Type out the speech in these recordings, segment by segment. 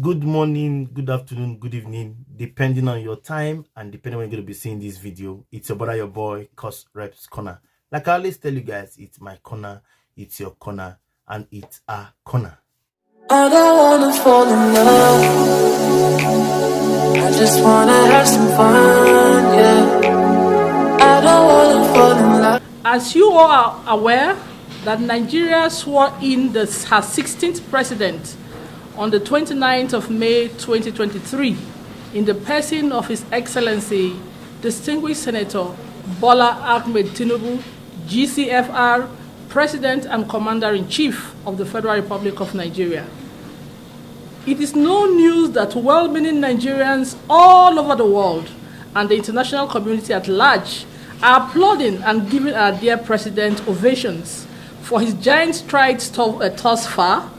Good morning, good afternoon, good evening, depending on your time and depending on when you're going to be seeing this video. It's your brother, your boy, Courserepscorner. Like I always tell you guys, it's my corner, it's your corner, and it's our corner. I don't wanna fall in love, I just wanna have some fun, yeah. I don't wanna fall in love. As you all are aware, that Nigeria swore in her 16th president on the 29th of May 2023 in the person of His Excellency, Distinguished Senator BOLA AHMED TINUBU, GCFR, President and Commander-in-Chief of the Federal Republic of Nigeria. It is no news that well-meaning Nigerians all over the world and the international community at large are applauding and giving our dear President ovations for his giant strides thus far,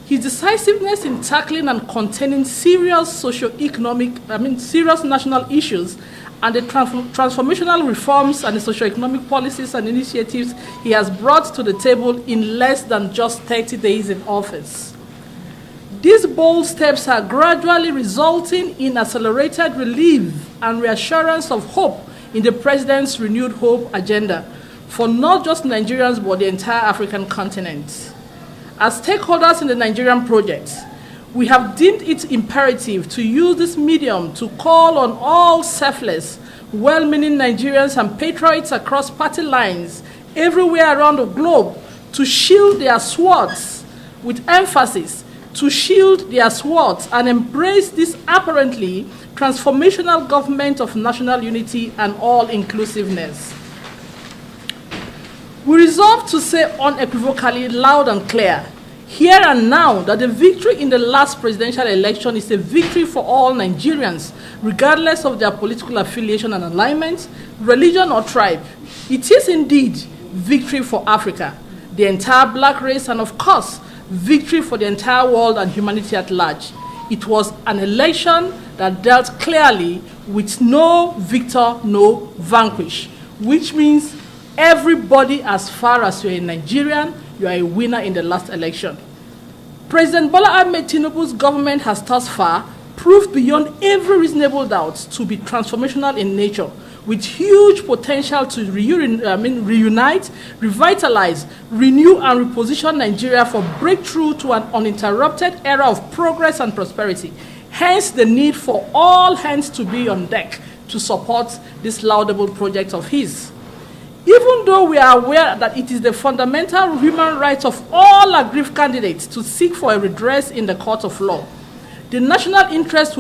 his decisiveness in tackling and containing serious serious national issues, and the transformational reforms and the socio-economic policies and initiatives he has brought to the table in less than just 30 days in office. These bold steps are gradually resulting in accelerated relief and reassurance of hope in the President's renewed hope agenda for not just Nigerians but the entire African continent. As stakeholders in the Nigerian project, we have deemed it imperative to use this medium to call on all selfless, well-meaning Nigerians and patriots across party lines everywhere around the globe to shield their swords, with emphasis, to shield their swords and embrace this apparently transformational government of national unity and all-inclusiveness. We resolve to say unequivocally, loud and clear, here and now, that the victory in the last presidential election is a victory for all Nigerians, regardless of their political affiliation and alignment, religion or tribe. It is indeed victory for Africa, the entire black race, and of course, victory for the entire world and humanity at large. It was an election that dealt clearly with no victor, no vanquish, which means everybody, as far as you're a Nigerian, you are a winner in the last election. President Bola Ahmed Tinubu's government has thus far proved beyond every reasonable doubt to be transformational in nature, with huge potential to reunite, revitalize, renew, and reposition Nigeria for breakthrough to an uninterrupted era of progress and prosperity. Hence the need for all hands to be on deck to support this laudable project of his. Even though we are aware that it is the fundamental human right of all aggrieved candidates to seek for a redress in the court of law, in national interest,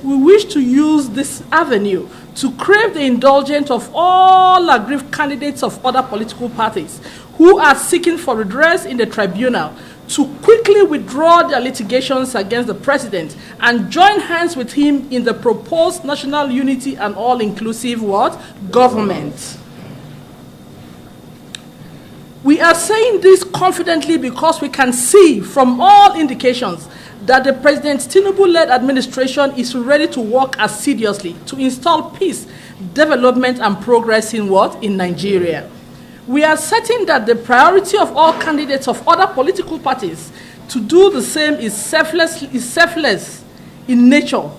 we wish to use this avenue to crave the indulgence of all aggrieved candidates of other political parties who are seeking for redress in the tribunal to quickly withdraw their litigations against the president and join hands with him in the proposed national unity and all-inclusive government. We are saying this confidently because we can see from all indications that the President Tinubu-led administration is ready to work assiduously to install peace, development, and progress in Nigeria. We are certain that the priority of all candidates of other political parties to do the same is selfless in nature.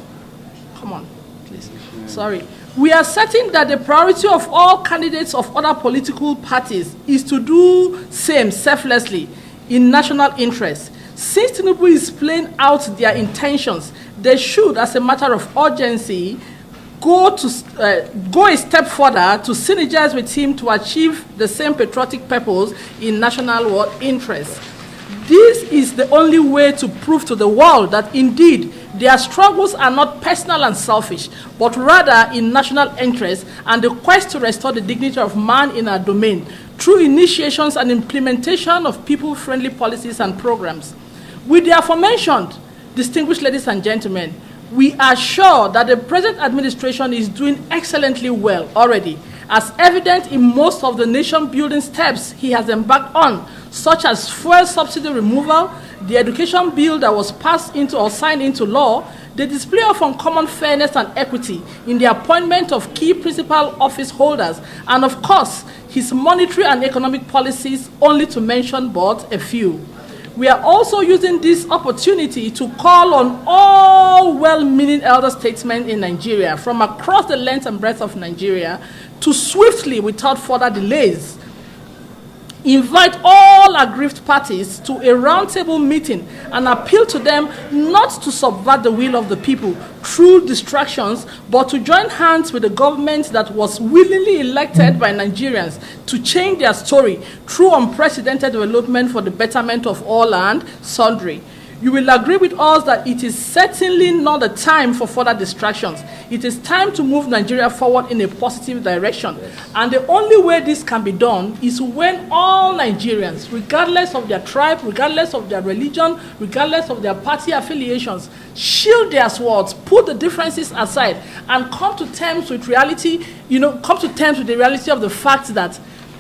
Come on, please. Sorry. We are certain that the priority of all candidates of other political parties is to do same selflessly in national interest. Since Tinubu is playing out their intentions, they should, as a matter of urgency, go a step further to synergize with him to achieve the same patriotic purpose in national interest. This is the only way to prove to the world that indeed their struggles are not personal and selfish, but rather in national interest and the quest to restore the dignity of man in our domain through initiations and implementation of people-friendly policies and programs. With the aforementioned, distinguished ladies and gentlemen, we are sure that the present administration is doing excellently well already, as evident in most of the nation-building steps he has embarked on, such as fuel subsidy removal, the education bill that was passed into or signed into law, the display of uncommon fairness and equity in the appointment of key principal office holders, and of course, his monetary and economic policies, only to mention but a few. We are also using this opportunity to call on all well-meaning elder statesmen in Nigeria from across the length and breadth of Nigeria to swiftly, without further delays, invite all aggrieved parties to a roundtable meeting and appeal to them not to subvert the will of the people through distractions, but to join hands with the government that was willingly elected by Nigerians to change their story through unprecedented development for the betterment of all and sundry. You will agree with us that it is certainly not the time for further distractions. It is time to move Nigeria forward in a positive direction. And the only way this can be done is when all Nigerians, regardless of their tribe, regardless of their religion, regardless of their party affiliations, shield their swords, put the differences aside, and come to terms with reality, come to terms with the reality of the fact that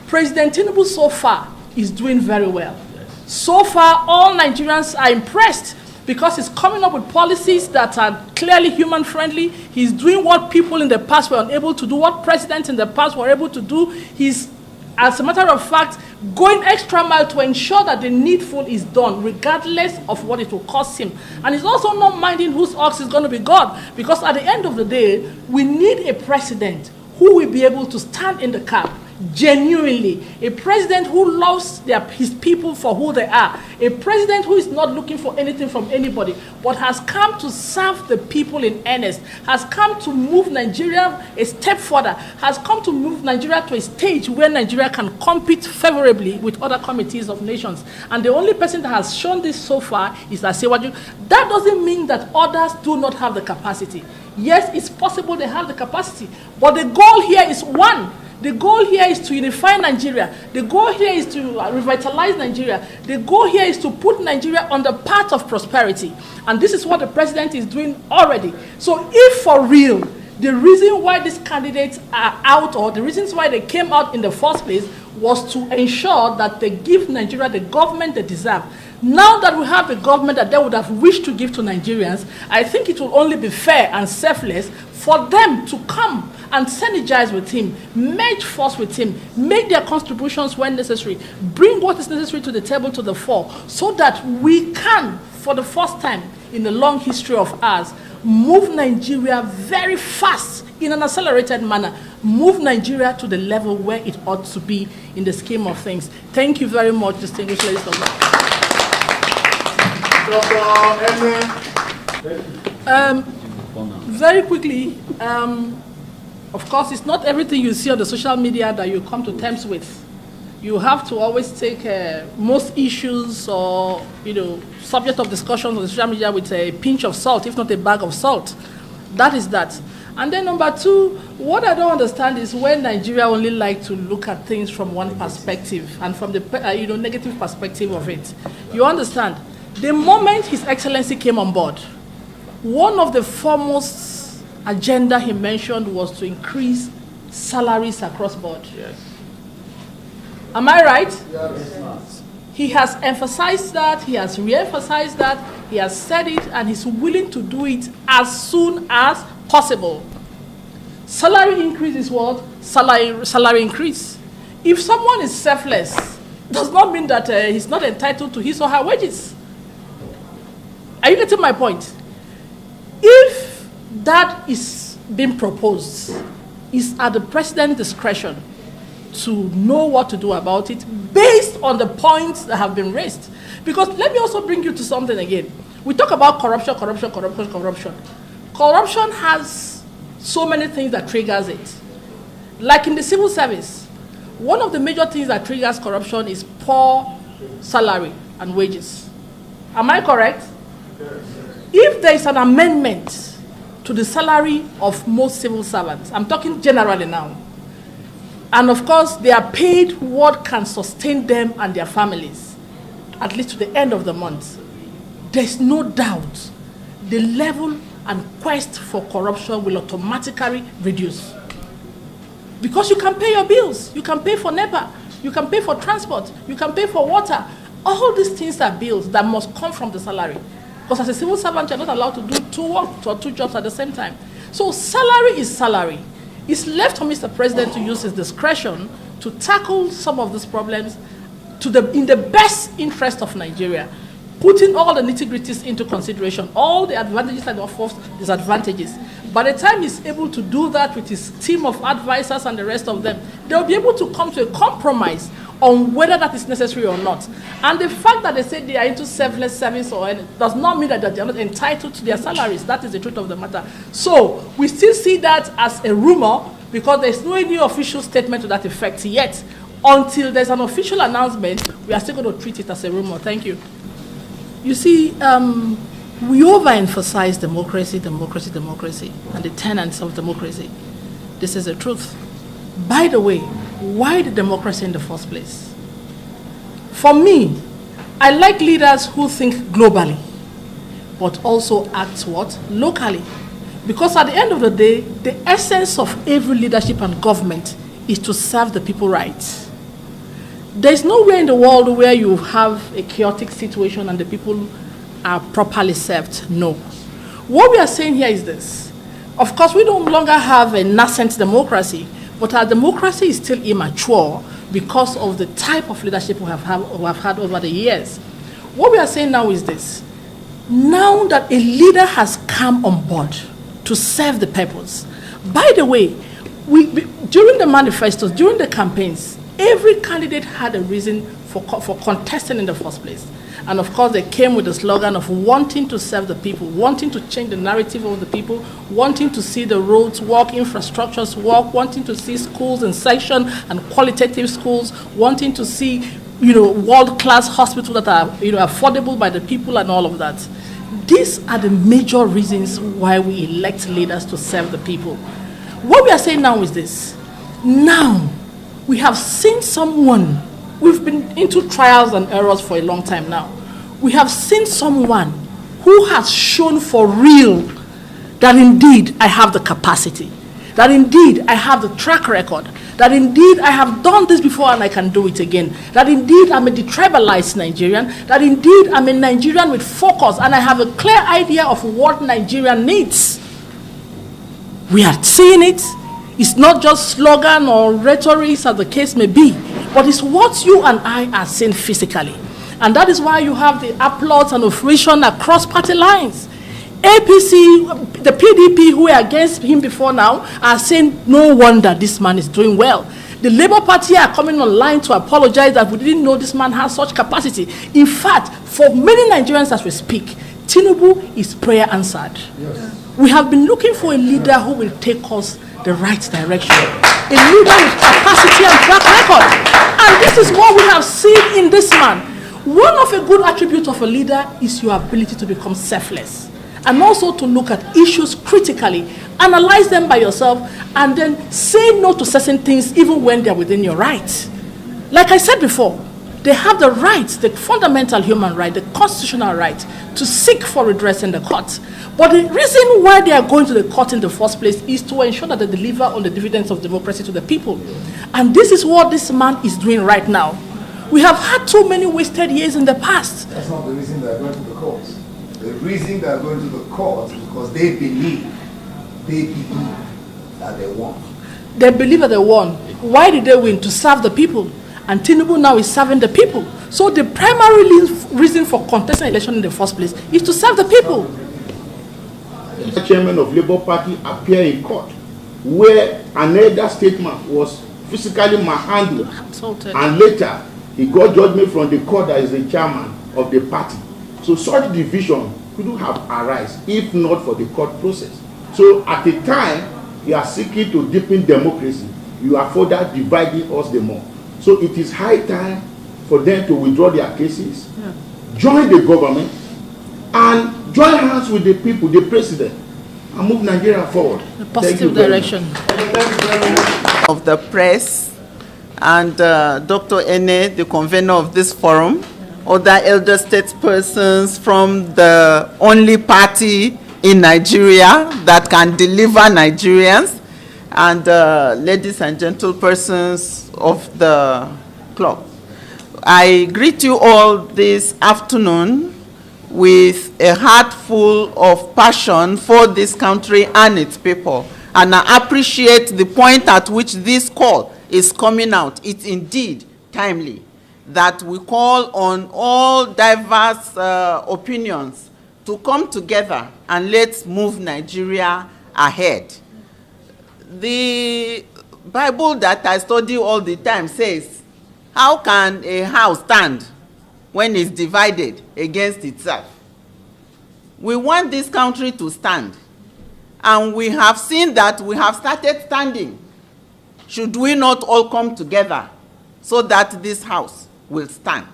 President Tinubu so far is doing very well. So far, all Nigerians are impressed because he's coming up with policies that are clearly human-friendly. He's doing what people in the past were unable to do, what presidents in the past were able to do. He's, as a matter of fact, going extra mile to ensure that the needful is done, regardless of what it will cost him. And he's also not minding whose ox is going to be God, because at the end of the day, we need a president who will be able to stand in the gap genuinely, a president who loves his people for who they are, a president who is not looking for anything from anybody, but has come to serve the people in earnest, has come to move Nigeria a step further, has come to move Nigeria to a stage where Nigeria can compete favorably with other committees of nations. And the only person that has shown this so far is Asewaju. That doesn't mean that others do not have the capacity. Yes, it's possible they have the capacity, but the goal here is one. The goal here is to unify Nigeria. The goal here is to revitalize Nigeria. The goal here is to put Nigeria on the path of prosperity. And this is what the president is doing already. So if for real, the reason why these candidates are out, or the reasons why they came out in the first place, was to ensure that they give Nigeria the government they deserve. Now that we have a government that they would have wished to give to Nigerians, I think it will only be fair and selfless for them to come and synergize with him, merge force with him, make their contributions when necessary, bring what is necessary to the table to the fore, so that we can, for the first time in the long history of ours, move Nigeria very fast in an accelerated manner, move Nigeria to the level where it ought to be in the scheme of things. Thank you very much, distinguished ladies and gentlemen. Very quickly, of course, it's not everything you see on the social media that you come to terms with. You have to always take most issues or subject of discussions on the social media with a pinch of salt, if not a bag of salt. That is that. And then number two, what I don't understand is when Nigeria only like to look at things from one perspective and from the negative perspective of it. You understand? The moment His Excellency came on board, one of the foremost agenda he mentioned was to increase salaries across board. Yes. Am I right? Yes. He has emphasized that, he has re-emphasized that, he has said it, and he's willing to do it as soon as possible. Salary increase is what? Salary increase. If someone is selfless, does not mean that he's not entitled to his or her wages. Are you getting my point? If that is being proposed, it's at the president's discretion to know what to do about it based on the points that have been raised. Because let me also bring you to something again. We talk about corruption. Corruption has so many things that triggers it. Like in the civil service, one of the major things that triggers corruption is poor salary and wages. Am I correct? If there is an amendment to the salary of most civil servants, I'm talking generally now, and of course they are paid what can sustain them and their families, at least to the end of the month, there's no doubt the level and quest for corruption will automatically reduce. Because you can pay your bills, you can pay for NEPA, you can pay for transport, you can pay for water. All these things are bills that must come from the salary. Because as a civil servant, you're not allowed to do two jobs at the same time. So salary is salary. It's left for Mr. President to use his discretion to tackle some of these problems in the best interest of Nigeria. putting all the nitty-gritties into consideration, all the advantages and of course disadvantages. By the time he's able to do that with his team of advisors and the rest of them, they'll be able to come to a compromise on whether that is necessary or not. And the fact that they say they are into selfless service or does not mean that they are not entitled to their salaries. That is the truth of the matter. So we still see that as a rumor because there's no any official statement to that effect yet. Until there's an official announcement, we are still going to treat it as a rumor. Thank you. You see, we overemphasize democracy, democracy, democracy, and the tenets of democracy. This is the truth. By the way, why the democracy in the first place? For me, I like leaders who think globally, but also act what? Locally. Because at the end of the day, the essence of every leadership and government is to serve the people right. There's nowhere in the world where you have a chaotic situation and the people are properly served. No. What we are saying here is this. Of course, we no longer have a nascent democracy, but our democracy is still immature because of the type of leadership we have had over the years. What we are saying now is this. Now that a leader has come on board to serve the purpose, by the way, during the manifestos, during the campaigns, every candidate had a reason for contesting in the first place. And of course, they came with the slogan of wanting to serve the people, wanting to change the narrative of the people, wanting to see the roads work, infrastructures work, wanting to see schools in section and qualitative schools, wanting to see, world-class hospitals that are, affordable by the people and all of that. These are the major reasons why we elect leaders to serve the people. What we are saying now is this. Now, we have seen someone. We've been into trials and errors for a long time now. We have seen someone who has shown for real that indeed I have the capacity, that indeed I have the track record, that indeed I have done this before and I can do it again, that indeed I'm a detribalized Nigerian, that indeed I'm a Nigerian with focus and I have a clear idea of what Nigeria needs. We are seeing it. It's not just slogan or rhetoric as the case may be, but it's what you and I are seeing physically. And that is why you have the applause and ovation across party lines. APC, the PDP who were against him before now are saying, no wonder this man is doing well. The Labour Party are coming online to apologize that we didn't know this man has such capacity. In fact, for many Nigerians as we speak, Tinubu is prayer answered. Yes. We have been looking for a leader who will take us the right direction. A leader with capacity and track record. And this is what we have seen in this man. One of a good attribute of a leader is your ability to become selfless. And also to look at issues critically, analyze them by yourself, and then say no to certain things even when they're within your rights. Like I said before, they have the right, the fundamental human right, the constitutional right, to seek for redress in the court. But the reason why they are going to the court in the first place is to ensure that they deliver on the dividends of democracy to the people. And this is what this man is doing right now. We have had too many wasted years in the past. That's not the reason they are going to the courts. The reason they are going to the courts is because they believe that they won. They believe that they won. Why did they win? To serve the people. And Tinubu now is serving the people. So the primary reason for contesting election in the first place is to serve the people. The chairman of Labour Party appeared in court where an elder statesman was physically manhandled, and later he got judgment from the court that is the chairman of the party. So such division couldn't have arisen if not for the court process. So at the time you are seeking to deepen democracy, you are further dividing us the more. So it is high time for them to withdraw their cases, join the government, and join hands with the people, the president, and move Nigeria forward. A positive direction. Of the press and Dr. Ene, the convener of this forum, other elder statespersons from the only party in Nigeria that can deliver Nigerians, and ladies and gentlepersons of the club. I greet you all this afternoon with a heart full of passion for this country and its people. And I appreciate the point at which this call is coming out. It's indeed timely. that we call on all diverse opinions to come together and let's move Nigeria ahead. The Bible that I study all the time says, how can a house stand when it's divided against itself? We want this country to stand, and we have seen that we have started standing. Should we not all come together so that this house will stand?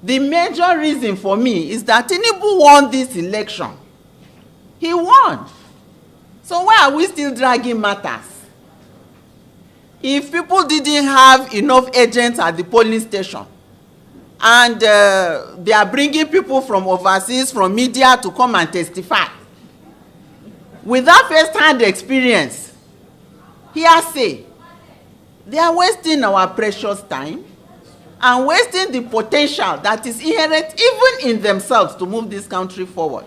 The major reason for me is that Tinubu won this election. He won. So why are we still dragging matters? If people didn't have enough agents at the polling station, and they are bringing people from overseas, from media to come and testify, without first-hand experience, hearsay, they are wasting our precious time and wasting the potential that is inherent even in themselves to move this country forward.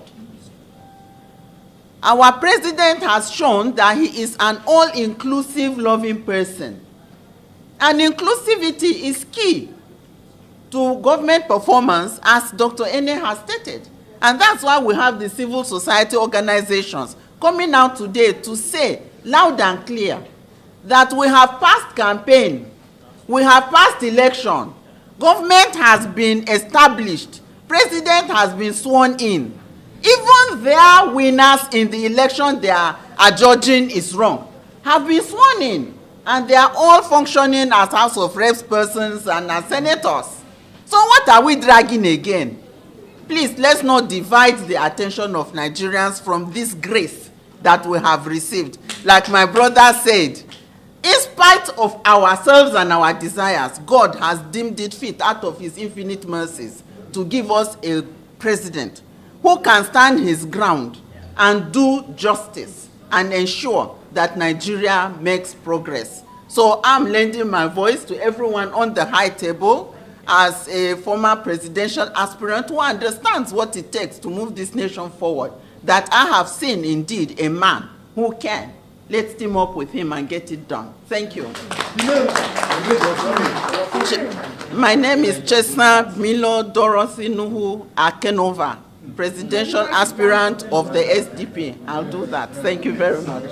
Our president has shown that he is an all-inclusive, loving person. And inclusivity is key to government performance, as Dr. Ene has stated. And that's why we have the civil society organizations coming out today to say loud and clear that we have passed campaign, we have passed election, government has been established, president has been sworn in. Even their winners in the election they are adjudging is wrong have been sworn in, and they are all functioning as House of Reps persons and as senators. So what are we dragging again? Please, let's not divide the attention of Nigerians from this grace that we have received. Like my brother said, in spite of ourselves and our desires, God has deemed it fit out of his infinite mercies to give us a president who can stand his ground and do justice and ensure that Nigeria makes progress. So I'm lending my voice to everyone on the high table as a former presidential aspirant who understands what it takes to move this nation forward, that I have seen indeed a man who can. Let's team up with him and get it done. Thank you. My name is Chesna Milo Dorothy Nuhu Akenova, presidential aspirant of the SDP. I'll do that. Thank you very much.